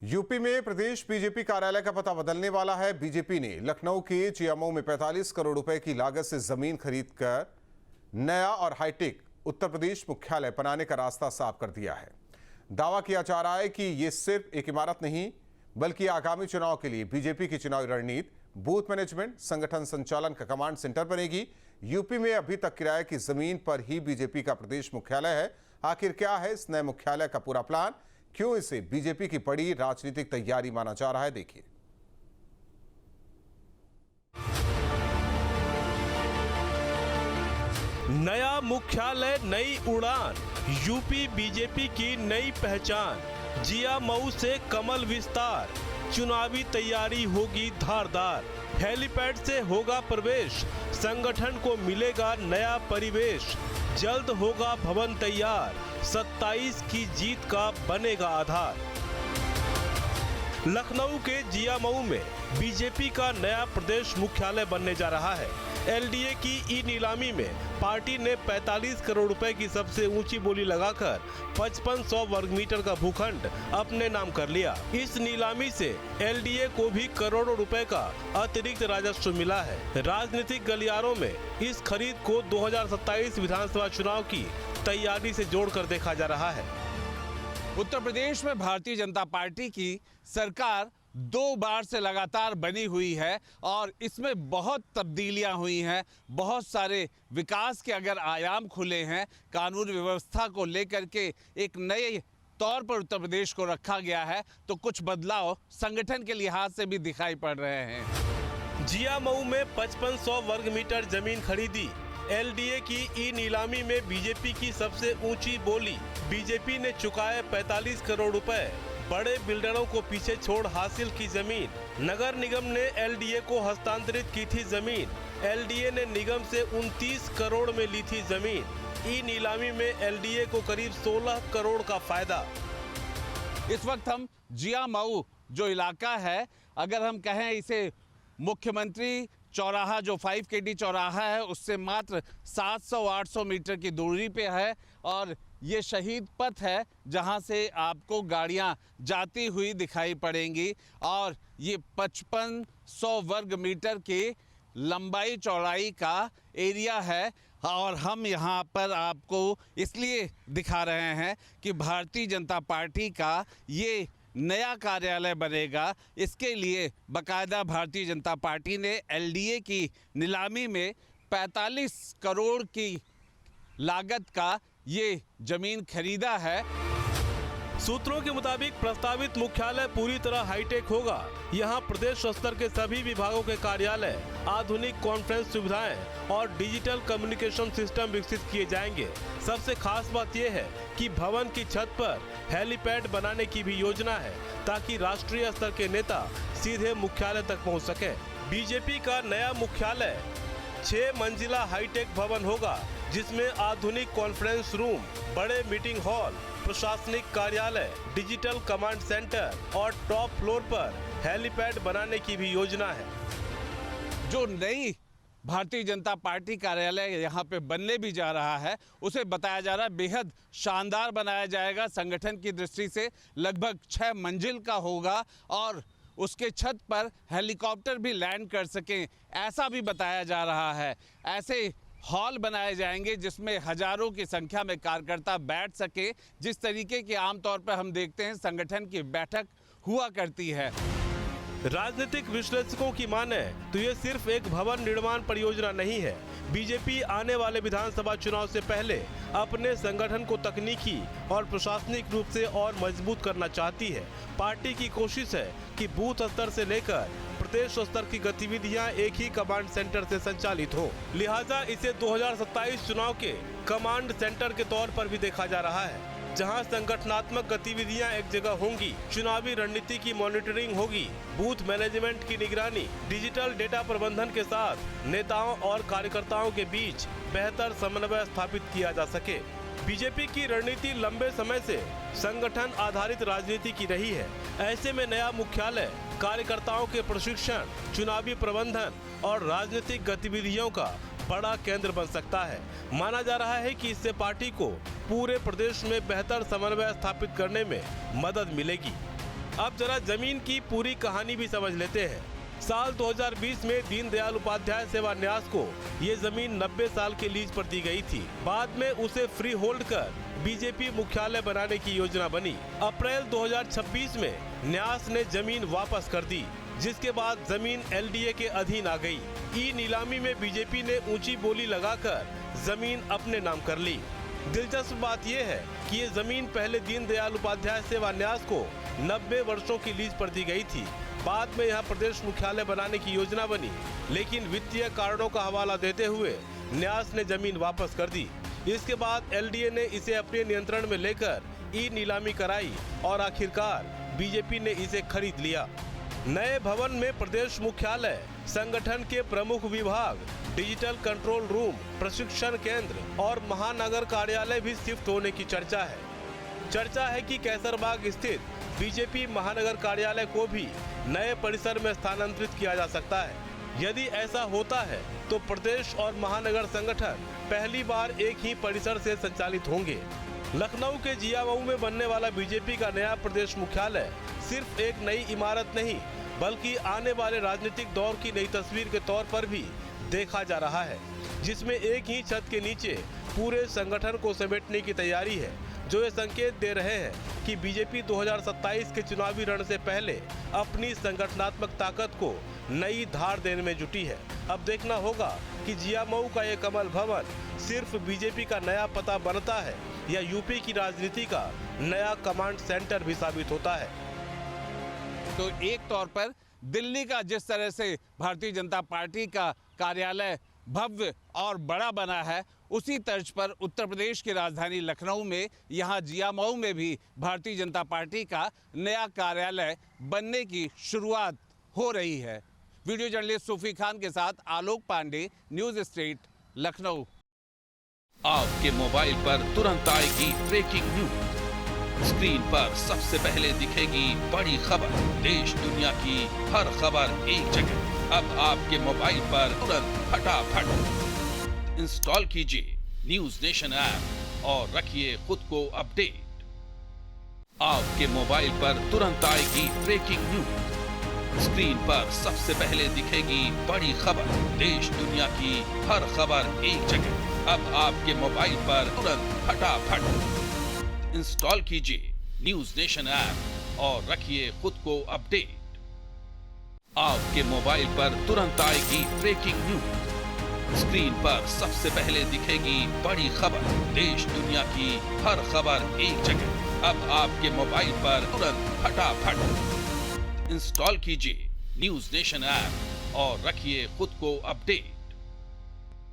UP में प्रदेश BJP कार्यालय का पता बदलने वाला है। बीजेपी ने लखनऊ के जीएमओ में 45 करोड़ रुपए की लागत से जमीन खरीदकर नया और हाईटेक उत्तर प्रदेश मुख्यालय बनाने का रास्ता साफ कर दिया है। दावा किया जा रहा है कि ये सिर्फ एक इमारत नहीं बल्कि आगामी चुनाव के लिए बीजेपी की चुनावी रणनीति, बूथ मैनेजमेंट, संगठन संचालन का कमांड सेंटर बनेगी। यूपी में अभी तक किराए की जमीन पर ही बीजेपी का प्रदेश मुख्यालय है। आखिर क्या है इस नए मुख्यालय का पूरा प्लान, क्यों इसे बीजेपी की बड़ी राजनीतिक तैयारी माना जा रहा है, देखिए। नया मुख्यालय, नई उड़ान, यूपी बीजेपी की नई पहचान। जीएमओ से कमल विस्तार, चुनावी तैयारी होगी धारदार। हेलीपैड से होगा प्रवेश, संगठन को मिलेगा नया परिवेश। जल्द होगा भवन तैयार, 27 की जीत का बनेगा आधार। लखनऊ के जीएमओ में बीजेपी का नया प्रदेश मुख्यालय बनने जा रहा है। एलडीए की ई नीलामी में पार्टी ने 45 करोड़ रुपए की सबसे ऊंची बोली लगाकर 5500 वर्ग मीटर का भूखंड अपने नाम कर लिया। इस नीलामी से एलडीए को भी करोड़ों रुपए का अतिरिक्त राजस्व मिला है। राजनीतिक गलियारों में इस खरीद को 2027 विधानसभा चुनाव की तैयारी से जोड़कर देखा जा रहा है। उत्तर प्रदेश में भारतीय जनता पार्टी की सरकार 2 बार से लगातार बनी हुई है और इसमें बहुत तब्दीलियां हुई हैं। बहुत सारे विकास के अगर आयाम खुले हैं, कानून व्यवस्था को लेकर के एक नए तौर पर उत्तर प्रदेश को रखा गया है, तो कुछ बदलाव संगठन के लिहाज से भी दिखाई पड़ रहे हैं। जीएमओ में 5500 वर्ग मीटर जमीन खरीदी। एलडीए की ई नीलामी में बीजेपी की सबसे ऊंची बोली। बीजेपी ने चुकाए 45 करोड़ रुपए। बड़े बिल्डरों को पीछे छोड़ हासिल की जमीन। नगर निगम ने एलडीए को हस्तांतरित की थी जमीन। एलडीए ने निगम से 29 करोड़ में ली थी जमीन। ई नीलामी में एलडीए को करीब 16 करोड़ का फायदा। इस वक्त हम जीएमओ जो इलाका है, अगर हम कहें इसे मुख्यमंत्री चौराहा जो 5KD चौराहा है, उससे मात्र 700-800 मीटर की दूरी पे है और ये शहीद पथ है जहां से आपको गाड़ियां जाती हुई दिखाई पड़ेंगी। और ये 5500 वर्ग मीटर की लंबाई चौड़ाई का एरिया है और हम यहाँ पर आपको इसलिए दिखा रहे हैं कि भारतीय जनता पार्टी का ये नया कार्यालय बनेगा। इसके लिए बाकायदा भारतीय जनता पार्टी ने एलडीए की नीलामी में 45 करोड़ की लागत का ये जमीन खरीदा है। सूत्रों के मुताबिक प्रस्तावित मुख्यालय पूरी तरह हाईटेक होगा। यहाँ प्रदेश स्तर के सभी विभागों के कार्यालय, आधुनिक कॉन्फ्रेंस सुविधाएं और डिजिटल कम्युनिकेशन सिस्टम विकसित किए जाएंगे। सबसे खास बात यह है कि भवन की छत पर हेलीपैड बनाने की भी योजना है ताकि राष्ट्रीय स्तर के नेता सीधे मुख्यालय तक पहुँच सके। बीजेपी का नया मुख्यालय 6 मंजिला हाईटेक भवन होगा जिसमें आधुनिक कॉन्फ्रेंस रूम, बड़े मीटिंग हॉल, प्रशासनिक कार्यालय, डिजिटल कमांड सेंटर और टॉप फ्लोर पर हेलीपैड बनाने की भी योजना है। जो नई भारतीय जनता पार्टी कार्यालय यहाँ पे बनने भी जा रहा है, उसे बताया जा रहा है बेहद शानदार बनाया जाएगा। संगठन की दृष्टि से लगभग 6 मंजिल का होगा और उसके छत पर हेलीकॉप्टर भी लैंड कर सकें, ऐसा भी बताया जा रहा है। ऐसे हॉल बनाए जाएंगे जिसमें हजारों की संख्या में कार्यकर्ता बैठ सके, जिस तरीके की आमतौर पर हम देखते हैं संगठन की बैठक हुआ करती है। राजनीतिक विश्लेषकों की माने तो ये सिर्फ एक भवन निर्माण परियोजना नहीं है। बीजेपी आने वाले विधानसभा चुनाव से पहले अपने संगठन को तकनीकी और प्रशासनिक रूप से और मजबूत करना चाहती है। पार्टी की कोशिश है कि बूथ स्तर से लेकर प्रदेश स्तर की गतिविधियां एक ही कमांड सेंटर से संचालित हो। लिहाजा इसे 2027 चुनाव के कमांड सेंटर के तौर पर भी देखा जा रहा है, जहां संगठनात्मक गतिविधियां एक जगह होंगी, चुनावी रणनीति की मॉनिटरिंग होगी, बूथ मैनेजमेंट की निगरानी, डिजिटल डेटा प्रबंधन के साथ नेताओं और कार्यकर्ताओं के बीच बेहतर समन्वय स्थापित किया जा सके। बीजेपी की रणनीति लंबे समय से संगठन आधारित राजनीति की रही है। ऐसे में नया मुख्यालय कार्यकर्ताओं के प्रशिक्षण, चुनावी प्रबंधन और राजनीतिक गतिविधियों का बड़ा केंद्र बन सकता है। माना जा रहा है कि इससे पार्टी को पूरे प्रदेश में बेहतर समन्वय स्थापित करने में मदद मिलेगी। अब जरा जमीन की पूरी कहानी भी समझ लेते हैं। साल 2020 में दीनदयाल उपाध्याय सेवा न्यास को ये जमीन 90 साल के लीज पर दी गई थी। बाद में उसे फ्री होल्ड कर बीजेपी मुख्यालय बनाने की योजना बनी। अप्रैल 2026 में न्यास ने जमीन वापस कर दी, जिसके बाद जमीन एलडीए के अधीन आ गई। ई नीलामी में बीजेपी ने ऊंची बोली लगाकर जमीन अपने नाम कर ली। दिलचस्प बात यह है कि ये जमीन पहले दीनदयाल उपाध्याय सेवा न्यास को 90 वर्षों की लीज पर दी गई थी। बाद में यहाँ प्रदेश मुख्यालय बनाने की योजना बनी, लेकिन वित्तीय कारणों का हवाला देते हुए न्यास ने जमीन वापस कर दी। इसके बाद एलडीए ने इसे अपने नियंत्रण में लेकर ई नीलामी कराई और आखिरकार बीजेपी ने इसे खरीद लिया। नए भवन में प्रदेश मुख्यालय, संगठन के प्रमुख विभाग, डिजिटल कंट्रोल रूम, प्रशिक्षण केंद्र और महानगर कार्यालय भी शिफ्ट होने की चर्चा है। चर्चा है कि कैसरबाग स्थित बीजेपी महानगर कार्यालय को भी नए परिसर में स्थानांतरित किया जा सकता है। यदि ऐसा होता है तो प्रदेश और महानगर संगठन पहली बार एक ही परिसर से संचालित होंगे। लखनऊ के जियामऊ में बनने वाला बीजेपी का नया प्रदेश मुख्यालय सिर्फ एक नई इमारत नहीं, बल्कि आने वाले राजनीतिक दौर की नई तस्वीर के तौर पर भी देखा जा रहा है, जिसमें एक ही छत के नीचे पूरे संगठन को समेटने की तैयारी है, जो ये संकेत दे रहे हैं कि बीजेपी 2027 के चुनावी रण से पहले अपनी संगठनात्मक ताकत को नई धार देने में जुटी है। अब देखना होगा कि जियामऊ का ये कमल भवन सिर्फ बीजेपी का नया पता बनता है या यूपी की राजनीति का नया कमांड सेंटर भी साबित होता है। तो एक तौर पर दिल्ली का जिस तरह से भारतीय जनता पार्टी का कार्यालय भव्य और बड़ा बना है, उसी तर्ज पर उत्तर प्रदेश की राजधानी लखनऊ में यहाँ जियामऊ में भी भारतीय जनता पार्टी का नया कार्यालय बनने की शुरुआत हो रही है। वीडियो जर्नलिस्ट सूफी खान के साथ आलोक पांडे, न्यूज स्ट्रीट, लखनऊ। आपके मोबाइल पर तुरंत आएगी ब्रेकिंग न्यूज। स्क्रीन पर सबसे पहले दिखेगी बड़ी खबर। देश दुनिया की हर खबर एक जगह। अब आपके मोबाइल पर तुरंत फटाफट इंस्टॉल कीजिए न्यूज नेशन ऐप और रखिए खुद को अपडेट। आपके मोबाइल पर तुरंत आएगी ब्रेकिंग न्यूज। स्क्रीन पर सबसे पहले दिखेगी बड़ी खबर। देश दुनिया की हर खबर एक जगह। अब आपके मोबाइल पर तुरंत फटाफट इंस्टॉल कीजिए न्यूज नेशन ऐप और रखिए खुद को अपडेट। आपके मोबाइल पर तुरंत आएगी ब्रेकिंग न्यूज। स्क्रीन पर सबसे पहले दिखेगी बड़ी खबर। देश दुनिया की हर खबर एक जगह। अब आपके मोबाइल पर तुरंत फटाफट इंस्टॉल कीजिए न्यूज नेशन ऐप और रखिए खुद को अपडेट।